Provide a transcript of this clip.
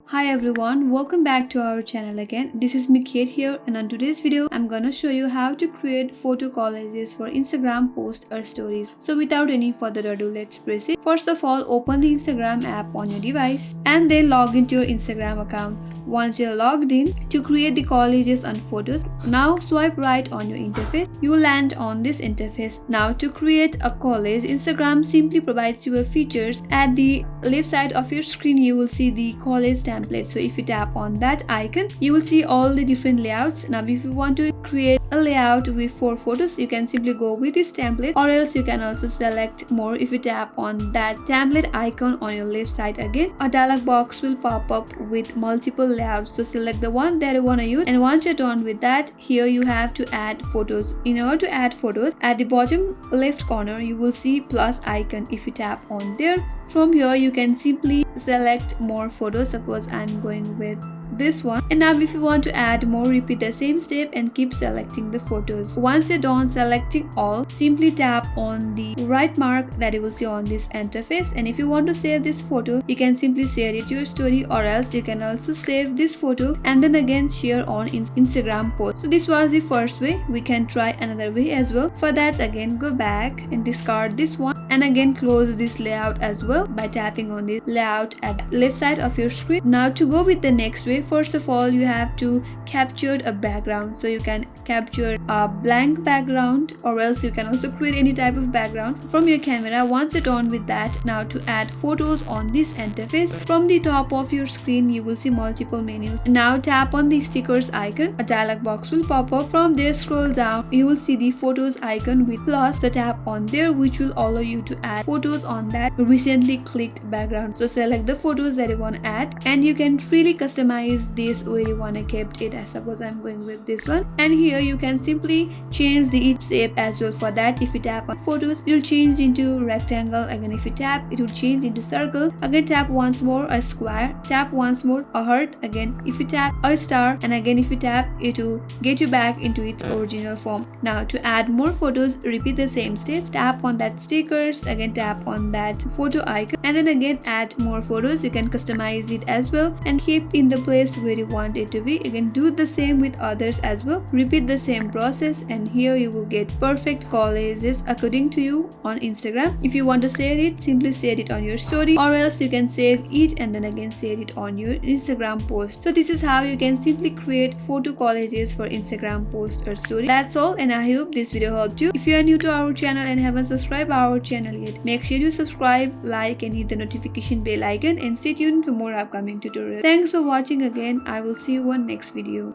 Hi everyone, welcome back to our channel again. This is Mikhet here, and on today's video I'm gonna show you how to create photo collages for Instagram posts or stories. So without any further ado, let's proceed. First of all, open the Instagram app on your device and then log into your Instagram account. Once you're logged in, to create the collages and photos, now swipe right on your interface. You will land on this interface. Now to create a collage, Instagram simply provides you features. At the left side of your screen you will see the collage template. So if you tap on that icon, you will see all the different layouts. Now if you want to create a layout with 4 photos, you can simply go with this template, or else you can also select more. If you tap on that template icon on your left side, again a dialog box will pop up with multiple layouts. So select the one that you want to use, and once you're done with that, here you have to add photos. In order to add photos, at the bottom left corner you will see plus icon. If you tap on there, from here you can simply select more photos. Suppose I'm going with this one, and now if you want to add more, repeat the same step and keep selecting the photos. Once you're done selecting all, simply tap on the right mark that you will see on this interface, and if you want to save this photo, you can simply share it to your story, or else you can also save this photo and then again share on Instagram post. So this was the first way. We can try another way as well. For that, again go back and discard this one, and again close this layout as well by tapping on the layout at left side of your screen. Now to go with the next way, first of all you have to capture a background. So you can capture a blank background, or else you can also create any type of background from your camera. Once you're done with that, now to add photos on this interface, from the top of your screen you will see multiple menus. Now tap on the stickers icon, a dialog box will pop up. From there, scroll down, you will see the photos icon with plus. So tap on there, which will allow you to add photos on that recently clicked background. So select the photos that you want to add, and you can freely customize this where you want to keep it. I suppose I'm going with this one, and here you can simply change the shape as well. For that, if you tap on photos, it will change into rectangle. Again, if you tap, it will change into circle. Again, tap once more, a square. Tap once more, a heart. Again, if you tap, a star. And again, if you tap, it will get you back into its original form. Now to add more photos, repeat the same steps. Tap on that stickers, again tap on that photo icon, and then again add more photos. You can customize it as well and keep in the place where you want it to be. You can do the same with others as well. Repeat the same process, and here you will get perfect collages according to you on Instagram. If you want to share it, simply share it on your story, or else you can save it and then again share it on your Instagram post. So this is how you can simply create photo collages for Instagram post or story. That's all, and I hope this video helped you. If you are new to our channel and haven't subscribed our channel yet, make sure you subscribe, like, and hit the notification bell icon, and stay tuned for more upcoming tutorials. Thanks for watching again. I will see you on next video.